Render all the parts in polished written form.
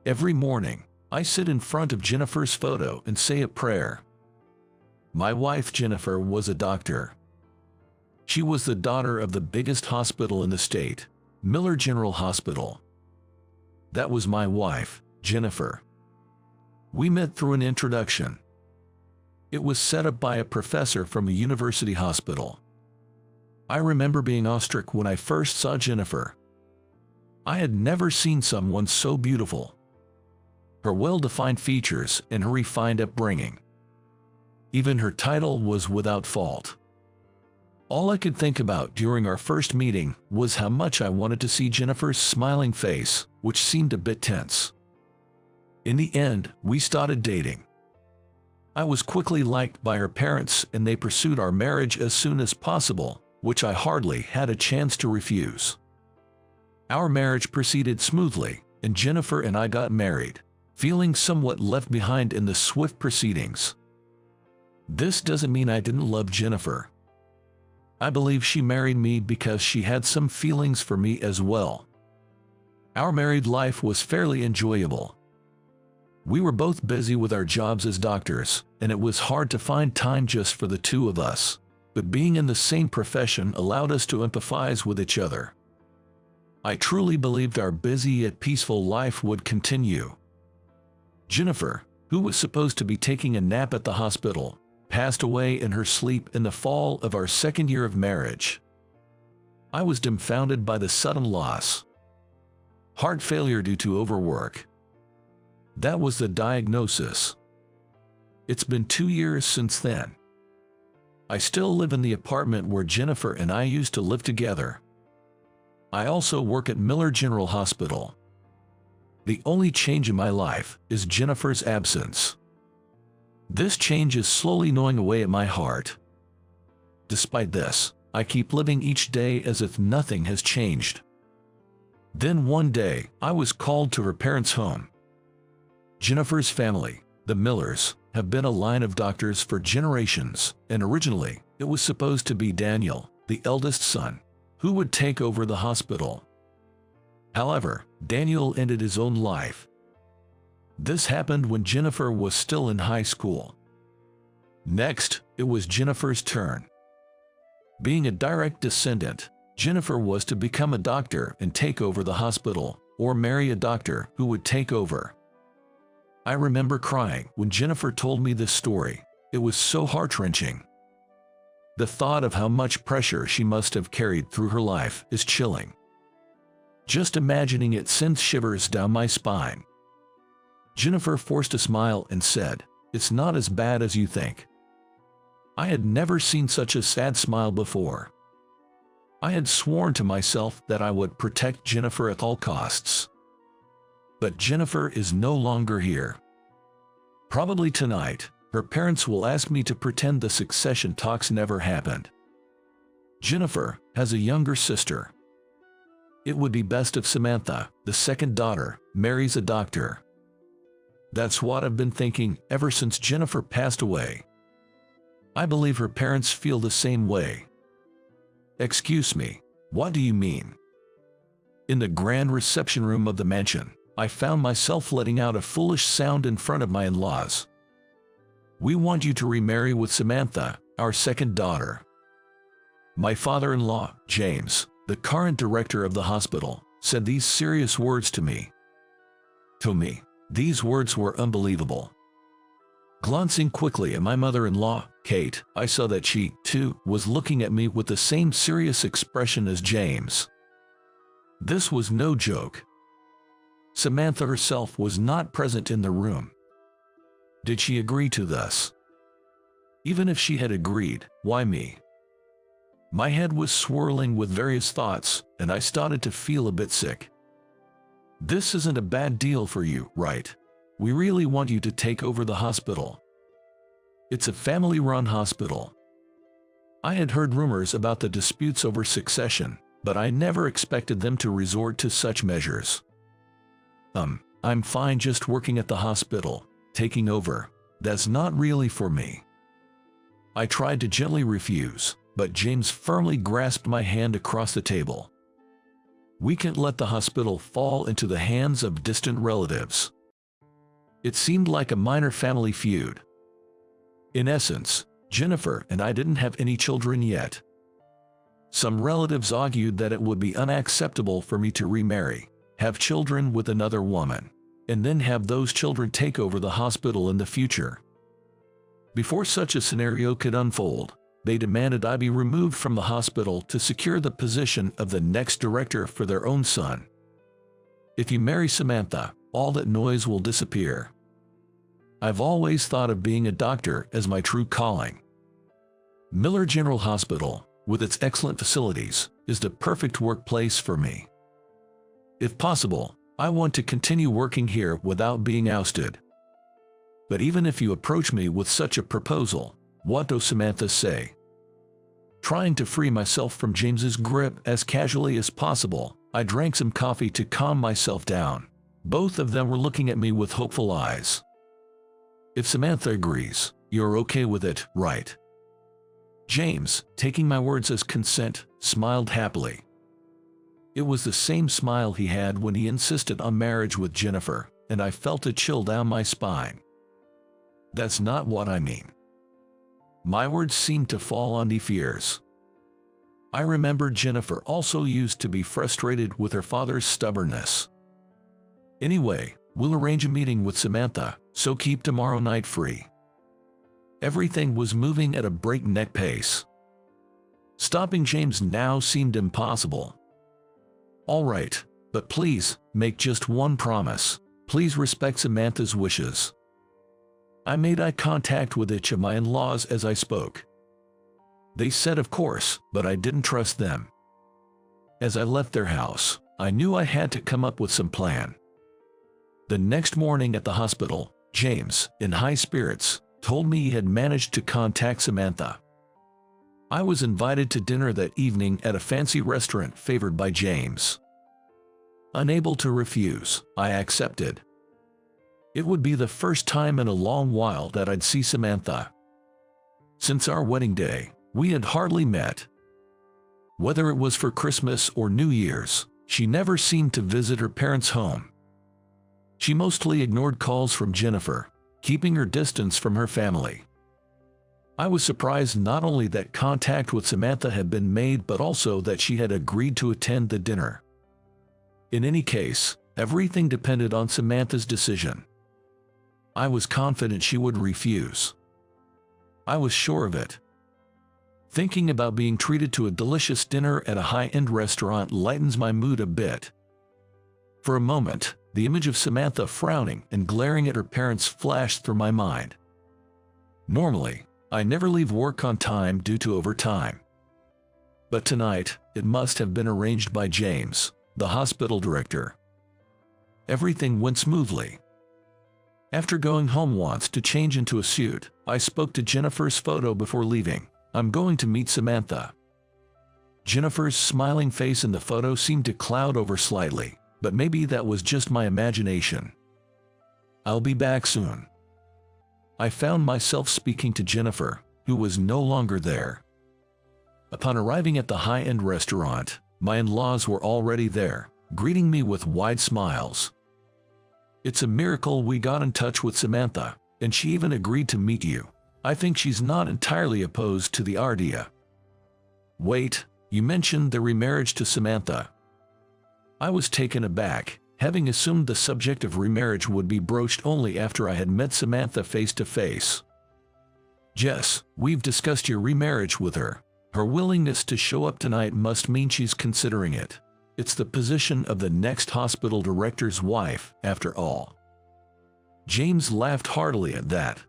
Every morning, I sit in front of Jennifer's photo and say a prayer. My wife Jennifer was a doctor. She was the daughter of the biggest hospital in the state, Miller General Hospital. That was my wife, Jennifer. We met through an introduction. It was set up by a professor from a university hospital. I remember being awestruck when I first saw Jennifer. I had never seen someone so beautiful. Her well-defined features and her refined upbringing. Even her title was without fault. All I could think about during our first meeting was how much I wanted to see Jennifer's smiling face, which seemed a bit tense. In the end, we started dating. I was quickly liked by her parents and they pursued our marriage as soon as possible, which I hardly had a chance to refuse. Our marriage proceeded smoothly, and Jennifer and I got married, feeling somewhat left behind in the swift proceedings. This doesn't mean I didn't love Jennifer. I believe she married me because she had some feelings for me as well. Our married life was fairly enjoyable. We were both busy with our jobs as doctors, and it was hard to find time just for the two of us, but being in the same profession allowed us to empathize with each other. I truly believed our busy yet peaceful life would continue. Jennifer, who was supposed to be taking a nap at the hospital, passed away in her sleep in the fall of our second year of marriage. I was dumbfounded by the sudden loss. Heart failure due to overwork. That was the diagnosis. It's been 2 years since then. I still live in the apartment where Jennifer and I used to live together. I also work at Miller General Hospital. The only change in my life is Jennifer's absence. This change is slowly gnawing away at my heart. Despite this, I keep living each day as if nothing has changed. Then one day, I was called to her parents' home. Jennifer's family, the Millers, have been a line of doctors for generations, and originally, it was supposed to be Daniel, the eldest son, who would take over the hospital. However, Daniel ended his own life. This happened when Jennifer was still in high school. Next, it was Jennifer's turn. Being a direct descendant, Jennifer was to become a doctor and take over the hospital, or marry a doctor who would take over. I remember crying when Jennifer told me this story. It was so heart-wrenching. The thought of how much pressure she must have carried through her life is chilling. Just imagining it sends shivers down my spine. Jennifer forced a smile and said, "It's not as bad as you think." I had never seen such a sad smile before. I had sworn to myself that I would protect Jennifer at all costs. But Jennifer is no longer here. Probably tonight, her parents will ask me to pretend the succession talks never happened. Jennifer has a younger sister. It would be best if Samantha, the second daughter, marries a doctor. That's what I've been thinking ever since Jennifer passed away. I believe her parents feel the same way. Excuse me, what do you mean? In the grand reception room of the mansion, I found myself letting out a foolish sound in front of my in-laws. "We want you to remarry with Samantha, our second daughter." My father-in-law, James, the current director of the hospital, said these serious words to me. To me, these words were unbelievable. Glancing quickly at my mother-in-law, Kate, I saw that she, too, was looking at me with the same serious expression as James. This was no joke. Samantha herself was not present in the room. Did she agree to this? Even if she had agreed, why me? My head was swirling with various thoughts, and I started to feel a bit sick. This isn't a bad deal for you, right? We really want you to take over the hospital. It's a family-run hospital. I had heard rumors about the disputes over succession, but I never expected them to resort to such measures. I'm fine just working at the hospital. Taking over, that's not really for me. I tried to gently refuse, but James firmly grasped my hand across the table. We can't let the hospital fall into the hands of distant relatives. It seemed like a minor family feud. In essence, Jennifer and I didn't have any children yet. Some relatives argued that it would be unacceptable for me to remarry, have children with another woman, and then have those children take over the hospital in the future. Before such a scenario could unfold, they demanded I be removed from the hospital to secure the position of the next director for their own son. If you marry Samantha, all that noise will disappear. I've always thought of being a doctor as my true calling. Miller General Hospital, with its excellent facilities, is the perfect workplace for me. If possible, I want to continue working here without being ousted. But even if you approach me with such a proposal, what does Samantha say? Trying to free myself from James's grip as casually as possible, I drank some coffee to calm myself down. Both of them were looking at me with hopeful eyes. If Samantha agrees, you're okay with it, right? James, taking my words as consent, smiled happily. It was the same smile he had when he insisted on marriage with Jennifer, and I felt a chill down my spine. That's not what I mean. My words seemed to fall on deaf ears. I remembered Jennifer also used to be frustrated with her father's stubbornness. Anyway, we'll arrange a meeting with Samantha, so keep tomorrow night free. Everything was moving at a breakneck pace. Stopping James now seemed impossible. All right, but please, make just one promise. Please respect Samantha's wishes. I made eye contact with each of my in-laws as I spoke. They said of course, but I didn't trust them. As I left their house, I knew I had to come up with some plan. The next morning at the hospital, James, in high spirits, told me he had managed to contact Samantha. I was invited to dinner that evening at a fancy restaurant favored by James. Unable to refuse, I accepted. It would be the first time in a long while that I'd see Samantha. Since our wedding day, we had hardly met. Whether it was for Christmas or New Year's, she never seemed to visit her parents' home. She mostly ignored calls from Jennifer, keeping her distance from her family. I was surprised not only that contact with Samantha had been made but also that she had agreed to attend the dinner. In any case, everything depended on Samantha's decision. I was confident she would refuse. I was sure of it. Thinking about being treated to a delicious dinner at a high-end restaurant lightens my mood a bit. For a moment, the image of Samantha frowning and glaring at her parents flashed through my mind. Normally, I never leave work on time due to overtime. But tonight, it must have been arranged by James, the hospital director. Everything went smoothly. After going home once to change into a suit, I spoke to Jennifer's photo before leaving. I'm going to meet Samantha. Jennifer's smiling face in the photo seemed to cloud over slightly, but maybe that was just my imagination. I'll be back soon. I found myself speaking to Jennifer, who was no longer there. Upon arriving at the high-end restaurant, my in-laws were already there, greeting me with wide smiles. It's a miracle we got in touch with Samantha, and she even agreed to meet you. I think she's not entirely opposed to the idea. Wait, you mentioned the remarriage to Samantha. I was taken aback, having assumed the subject of remarriage would be broached only after I had met Samantha face to face. Jess, we've discussed your remarriage with her. Her willingness to show up tonight must mean she's considering it. It's the position of the next hospital director's wife, after all. James laughed heartily at that.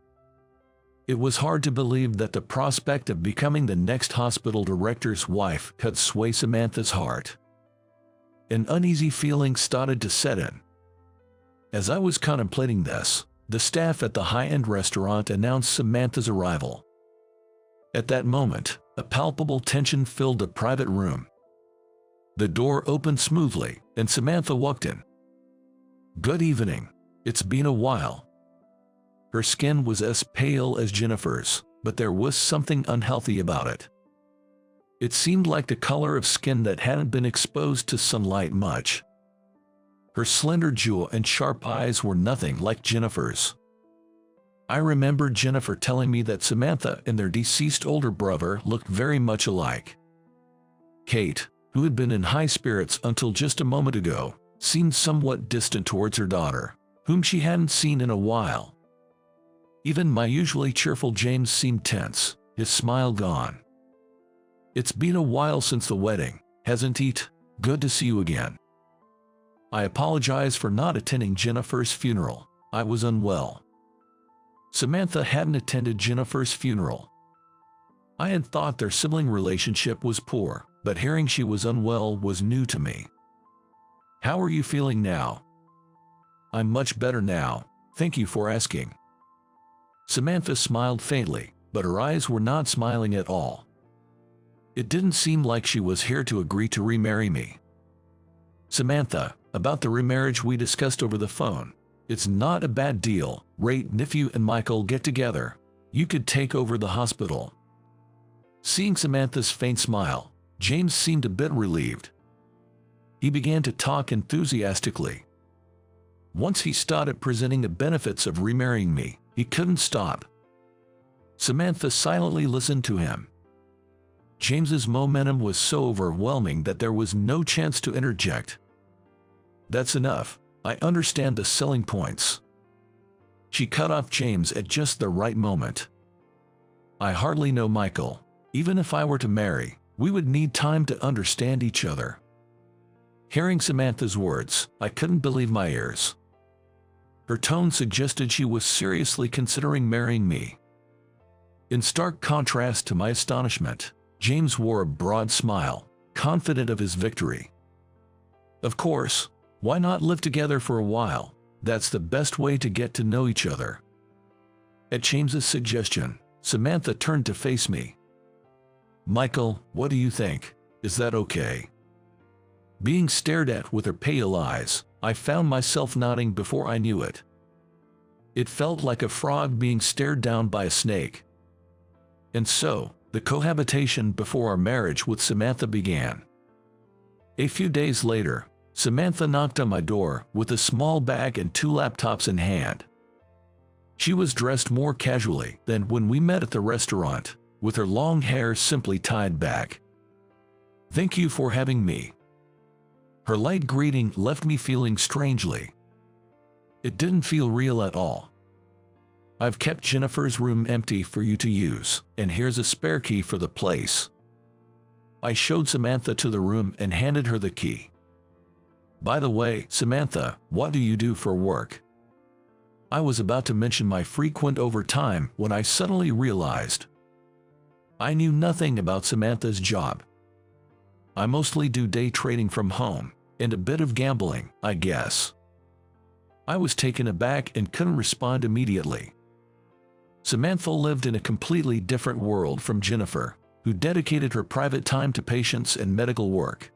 It was hard to believe that the prospect of becoming the next hospital director's wife could sway Samantha's heart. An uneasy feeling started to set in. As I was contemplating this, the staff at the high-end restaurant announced Samantha's arrival. At that moment, a palpable tension filled the private room. The door opened smoothly, and Samantha walked in. Good evening. It's been a while. Her skin was as pale as Jennifer's, but there was something unhealthy about it. It seemed like the color of skin that hadn't been exposed to sunlight much. Her slender jaw and sharp eyes were nothing like Jennifer's. I remember Jennifer telling me that Samantha and their deceased older brother looked very much alike. Kate, who had been in high spirits until just a moment ago, seemed somewhat distant towards her daughter, whom she hadn't seen in a while. Even my usually cheerful James seemed tense, his smile gone. "It's been a while since the wedding, hasn't it? Good to see you again." I apologized for not attending Jennifer's funeral. I was unwell. Samantha hadn't attended Jennifer's funeral. I had thought their sibling relationship was poor, but hearing she was unwell was new to me. "How are you feeling now?" "I'm much better now, thank you for asking." Samantha smiled faintly, but her eyes were not smiling at all. It didn't seem like she was here to agree to remarry me. "Samantha, about the remarriage we discussed over the phone. It's not a bad deal, right? If you and Michael get together, you could take over the hospital." Seeing Samantha's faint smile, James seemed a bit relieved. He began to talk enthusiastically. Once he started presenting the benefits of remarrying me, he couldn't stop. Samantha silently listened to him. James's momentum was so overwhelming that there was no chance to interject. "That's enough. I understand the selling points." She cut off James at just the right moment. "I hardly know Michael. Even if I were to marry, we would need time to understand each other." Hearing Samantha's words, I couldn't believe my ears. Her tone suggested she was seriously considering marrying me. In stark contrast to my astonishment, James wore a broad smile, confident of his victory. "Of course, why not live together for a while? That's the best way to get to know each other." At James's suggestion, Samantha turned to face me. "Michael, what do you think? Is that okay?" Being stared at with her pale eyes, I found myself nodding before I knew it. It felt like a frog being stared down by a snake. And so, the cohabitation before our marriage with Samantha began. A few days later, Samantha knocked on my door with a small bag and 2 laptops in hand. She was dressed more casually than when we met at the restaurant, with her long hair simply tied back. "Thank you for having me." Her light greeting left me feeling strangely. It didn't feel real at all. "I've kept Jennifer's room empty for you to use, and here's a spare key for the place." I showed Samantha to the room and handed her the key. "By the way, Samantha, what do you do for work?" I was about to mention my frequent overtime when I suddenly realized I knew nothing about Samantha's job. "I mostly do day trading from home, and a bit of gambling, I guess." I was taken aback and couldn't respond immediately. Samantha lived in a completely different world from Jennifer, who dedicated her private time to patients and medical work.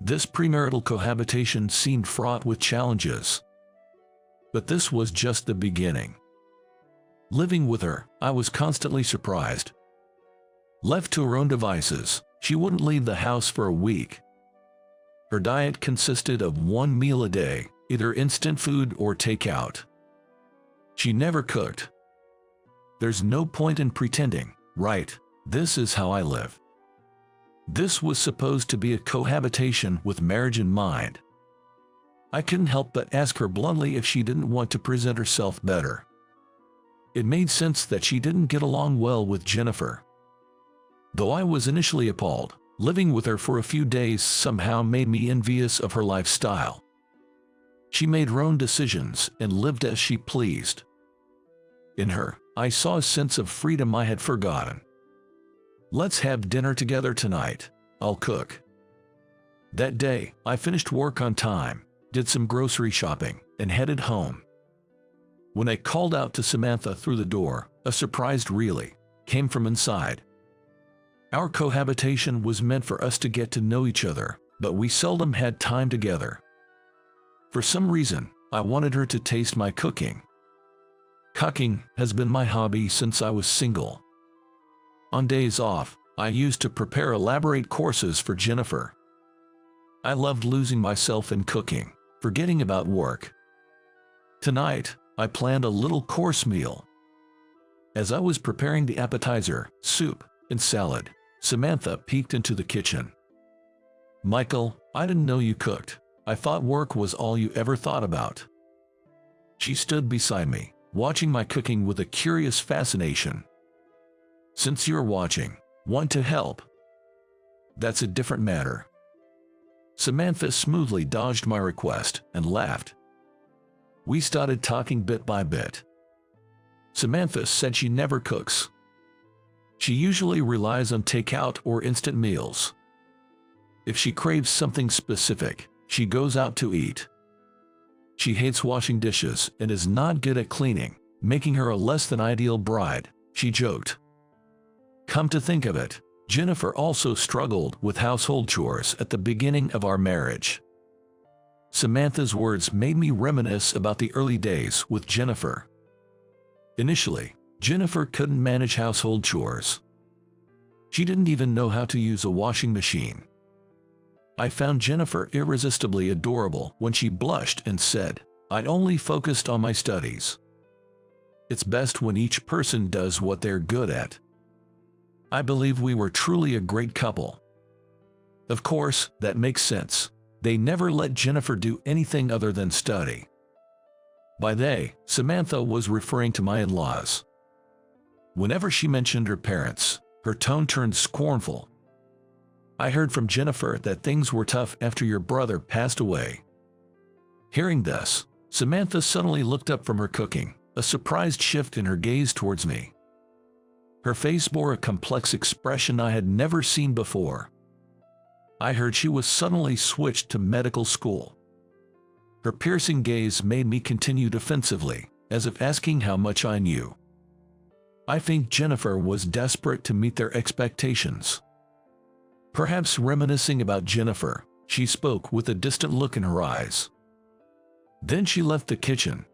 This premarital cohabitation seemed fraught with challenges. But this was just the beginning. Living with her, I was constantly surprised. Left to her own devices, she wouldn't leave the house for a week. Her diet consisted of 1 meal a day, either instant food or takeout. She never cooked. "There's no point in pretending, right? This is how I live." This was supposed to be a cohabitation with marriage in mind. I couldn't help but ask her bluntly if she didn't want to present herself better. It made sense that she didn't get along well with Jennifer. Though I was initially appalled, living with her for a few days somehow made me envious of her lifestyle. She made her own decisions and lived as she pleased. In her, I saw a sense of freedom I had forgotten. "Let's have dinner together tonight. I'll cook." That day, I finished work on time, did some grocery shopping, and headed home. When I called out to Samantha through the door, a surprised "really" came from inside. Our cohabitation was meant for us to get to know each other, but we seldom had time together. For some reason, I wanted her to taste my cooking. Cooking has been my hobby since I was single. On days off, I used to prepare elaborate courses for Jennifer. I loved losing myself in cooking, forgetting about work. Tonight, I planned a little course meal. As I was preparing the appetizer, soup, and salad, Samantha peeked into the kitchen. "Michael, I didn't know you cooked. I thought work was all you ever thought about." She stood beside me, watching my cooking with a curious fascination. "Since you're watching, want to help?" "That's a different matter." Samantha smoothly dodged my request and laughed. We started talking bit by bit. Samantha said she never cooks. She usually relies on takeout or instant meals. If she craves something specific, she goes out to eat. She hates washing dishes and is not good at cleaning, making her a less than ideal bride, she joked. Come to think of it, Jennifer also struggled with household chores at the beginning of our marriage. Samantha's words made me reminisce about the early days with Jennifer. Initially, Jennifer couldn't manage household chores. She didn't even know how to use a washing machine. I found Jennifer irresistibly adorable when she blushed and said, "I'd only focused on my studies." It's best when each person does what they're good at. I believe we were truly a great couple. Of course, that makes sense. They never let Jennifer do anything other than study. By they, Samantha was referring to my in-laws. Whenever she mentioned her parents, her tone turned scornful. "I heard from Jennifer that things were tough after your brother passed away." Hearing this, Samantha suddenly looked up from her cooking, a surprised shift in her gaze towards me. Her face bore a complex expression I had never seen before. I heard she was suddenly switched to medical school. Her piercing gaze made me continue defensively, as if asking how much I knew. I think Jennifer was desperate to meet their expectations. Perhaps reminiscing about Jennifer, she spoke with a distant look in her eyes. Then she left the kitchen.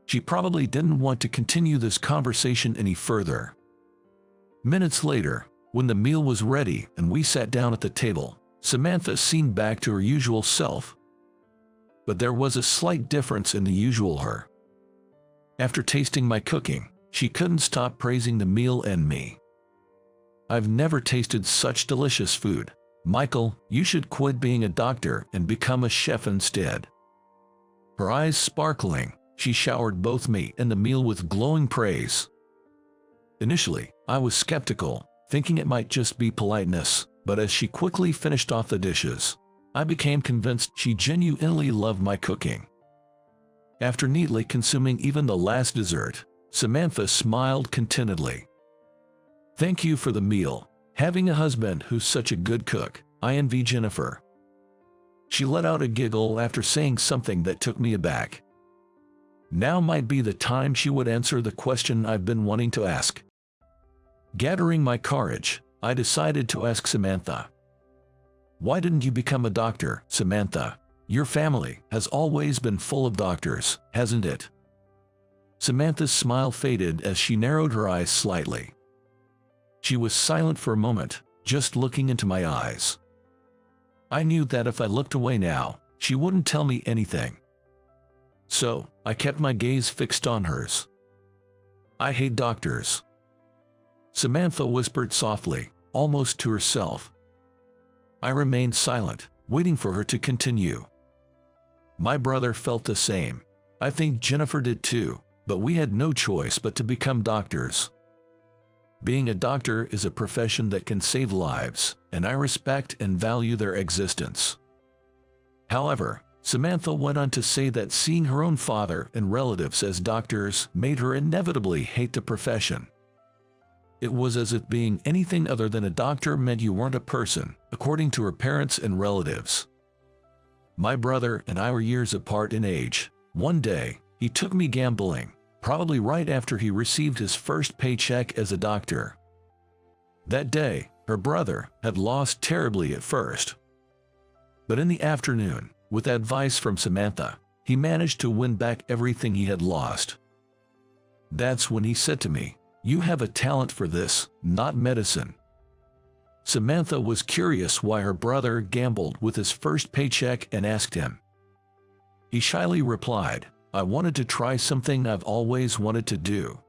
She probably didn't want to continue this conversation any further. Minutes later, when the meal was ready and we sat down at the table, Samantha seemed back to her usual self. But there was a slight difference in the usual her. After tasting my cooking, she couldn't stop praising the meal and me. "I've never tasted such delicious food. Michael, you should quit being a doctor and become a chef instead." Her eyes sparkling, she showered both me and the meal with glowing praise. Initially, I was skeptical, thinking it might just be politeness, but as she quickly finished off the dishes, I became convinced she genuinely loved my cooking. After neatly consuming even the last dessert, Samantha smiled contentedly. "Thank you for the meal. Having a husband who's such a good cook, I envy Jennifer." She let out a giggle after saying something that took me aback. Now might be the time she would answer the question I've been wanting to ask. Gathering my courage, I decided to ask Samantha. "Why didn't you become a doctor, Samantha? Your family has always been full of doctors, hasn't it?" Samantha's smile faded as she narrowed her eyes slightly. She was silent for a moment, just looking into my eyes. I knew that if I looked away now, she wouldn't tell me anything. So, I kept my gaze fixed on hers. "I hate doctors," Samantha whispered softly, almost to herself. I remained silent, waiting for her to continue. My brother felt the same. I think Jennifer did too, but we had no choice but to become doctors. Being a doctor is a profession that can save lives, and I respect and value their existence. However, Samantha went on to say that seeing her own father and relatives as doctors made her inevitably hate the profession. It was as if being anything other than a doctor meant you weren't a person, according to her parents and relatives. My brother and I were years apart in age. One day, he took me gambling, probably right after he received his first paycheck as a doctor. That day, her brother had lost terribly at first. But in the afternoon, with advice from Samantha, he managed to win back everything he had lost. That's when he said to me, "You have a talent for this, not medicine." Samantha was curious why her brother gambled with his first paycheck and asked him. He shyly replied, "I wanted to try something I've always wanted to do."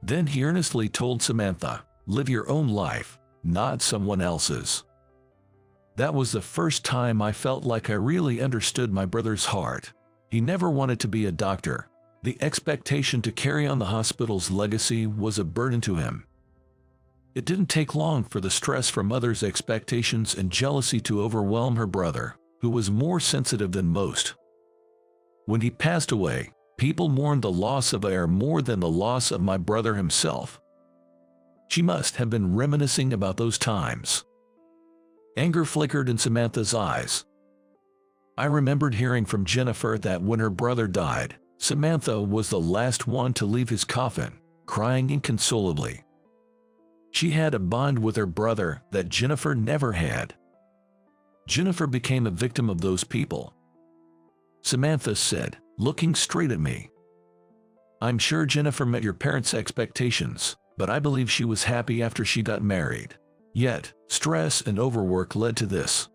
Then he earnestly told Samantha, "Live your own life, not someone else's." That was the first time I felt like I really understood my brother's heart. He never wanted to be a doctor. The expectation to carry on the hospital's legacy was a burden to him. It didn't take long for the stress from others' expectations and jealousy to overwhelm her brother, who was more sensitive than most. When he passed away, people mourned the loss of Air more than the loss of my brother himself. She must have been reminiscing about those times. Anger flickered in Samantha's eyes. I remembered hearing from Jennifer that when her brother died, Samantha was the last one to leave his coffin, crying inconsolably. She had a bond with her brother that Jennifer never had. Jennifer became a victim of those people. Samantha said, looking straight at me. "I'm sure Jennifer met your parents' expectations, but I believe she was happy after she got married. Yet, stress and overwork led to this.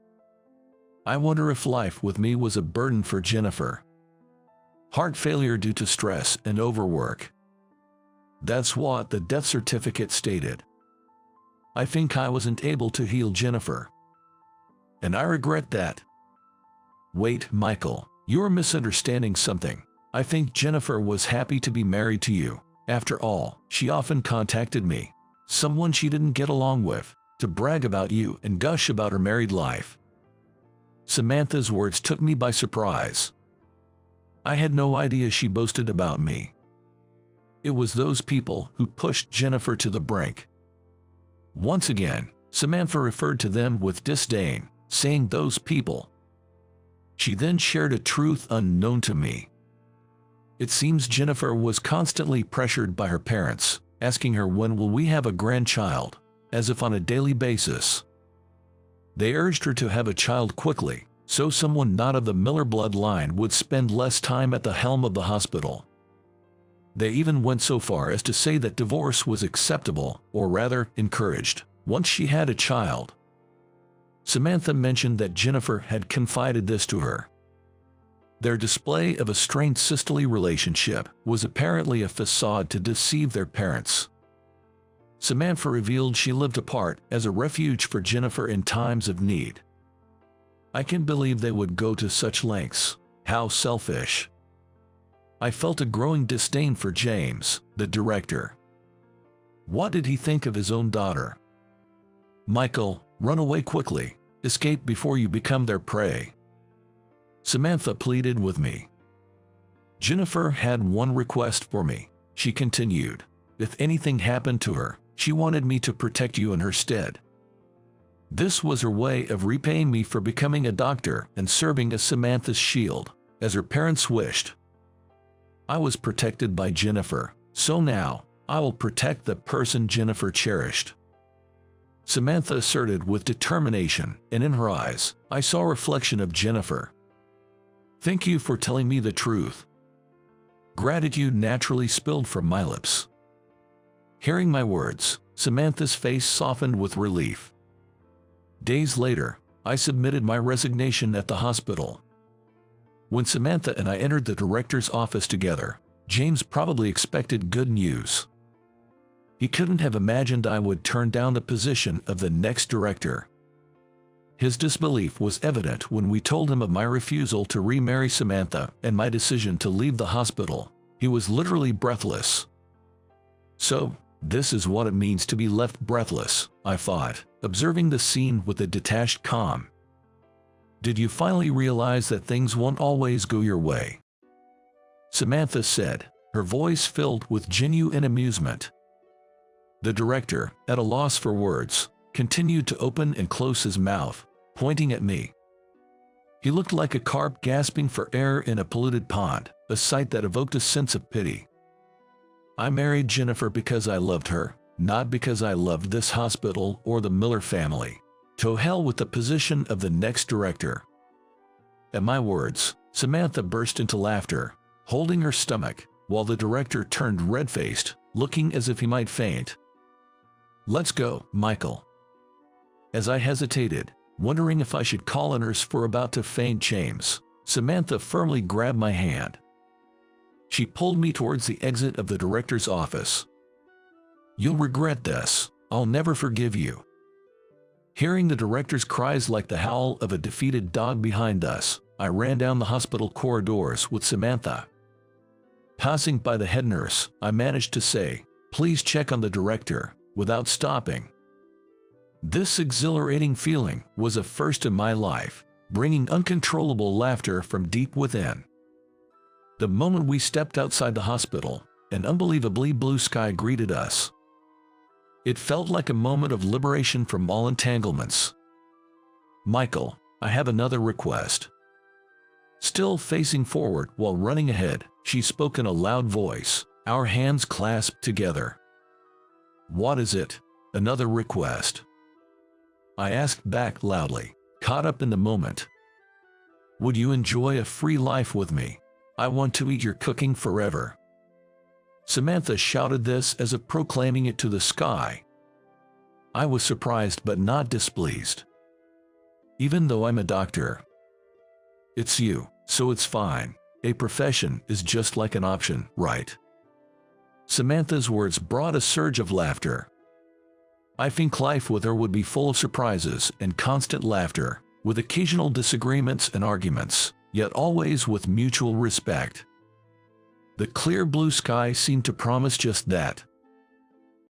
I wonder if life with me was a burden for Jennifer. Heart failure due to stress and overwork." That's what the death certificate stated. I think I wasn't able to heal Jennifer. And I regret that. Wait, Michael, you're misunderstanding something. I think Jennifer was happy to be married to you. After all, she often contacted me, someone she didn't get along with, to brag about you and gush about her married life. Samantha's words took me by surprise. I had no idea she boasted about me. It was those people who pushed Jennifer to the brink. Once again, Samantha referred to them with disdain, saying those people. She then shared a truth unknown to me. It seems Jennifer was constantly pressured by her parents, asking her when will we have a grandchild, as if on a daily basis. They urged her to have a child quickly, so someone not of the Miller bloodline would spend less time at the helm of the hospital. They even went so far as to say that divorce was acceptable, or rather, encouraged, once she had a child. Samantha mentioned that Jennifer had confided this to her. Their display of a strained sisterly relationship was apparently a facade to deceive their parents. Samantha revealed she lived apart as a refuge for Jennifer in times of need. I can't believe they would go to such lengths. How selfish. I felt a growing disdain for James, the director. What did he think of his own daughter? "Michael, run away quickly. Escape before you become their prey." Samantha pleaded with me. "Jennifer had one request for me," she continued. "If anything happened to her, she wanted me to protect you in her stead." This was her way of repaying me for becoming a doctor and serving as Samantha's shield, as her parents wished. I was protected by Jennifer, so now I will protect the person Jennifer cherished. Samantha asserted with determination, and in her eyes, I saw a reflection of Jennifer. "Thank you for telling me the truth." Gratitude naturally spilled from my lips. Hearing my words, Samantha's face softened with relief. Days later, I submitted my resignation at the hospital. When Samantha and I entered the director's office together, James probably expected good news. He couldn't have imagined I would turn down the position of the next director. His disbelief was evident when we told him of my refusal to remarry Samantha and my decision to leave the hospital. He was literally breathless. So, this is what it means to be left breathless, I thought, observing the scene with a detached calm. "Did you finally realize that things won't always go your way?" Samantha said, her voice filled with genuine amusement. The director, at a loss for words, continued to open and close his mouth, pointing at me. He looked like a carp gasping for air in a polluted pond, a sight that evoked a sense of pity. I married Jennifer because I loved her, not because I loved this hospital or the Miller family. To hell with the position of the next director. At my words, Samantha burst into laughter, holding her stomach, while the director turned red-faced, looking as if he might faint. "Let's go, Michael." As I hesitated, wondering if I should call a nurse for about to faint James, Samantha firmly grabbed my hand. She pulled me towards the exit of the director's office. "You'll regret this. I'll never forgive you." Hearing the director's cries like the howl of a defeated dog behind us, I ran down the hospital corridors with Samantha. Passing by the head nurse, I managed to say, "Please check on the director," without stopping. This exhilarating feeling was a first in my life, bringing uncontrollable laughter from deep within. The moment we stepped outside the hospital, an unbelievably blue sky greeted us. It felt like a moment of liberation from all entanglements. "Michael, I have another request." Still facing forward while running ahead, she spoke in a loud voice, our hands clasped together. "What is it?" "Another request," I asked back loudly, caught up in the moment. "Would you enjoy a free life with me? I want to eat your cooking forever." Samantha shouted this as if proclaiming it to the sky. I was surprised but not displeased. "Even though I'm a doctor." "It's you, so it's fine. A profession is just like an option, right?" Samantha's words brought a surge of laughter. I think life with her would be full of surprises and constant laughter, with occasional disagreements and arguments, yet always with mutual respect. The clear blue sky seemed to promise just that,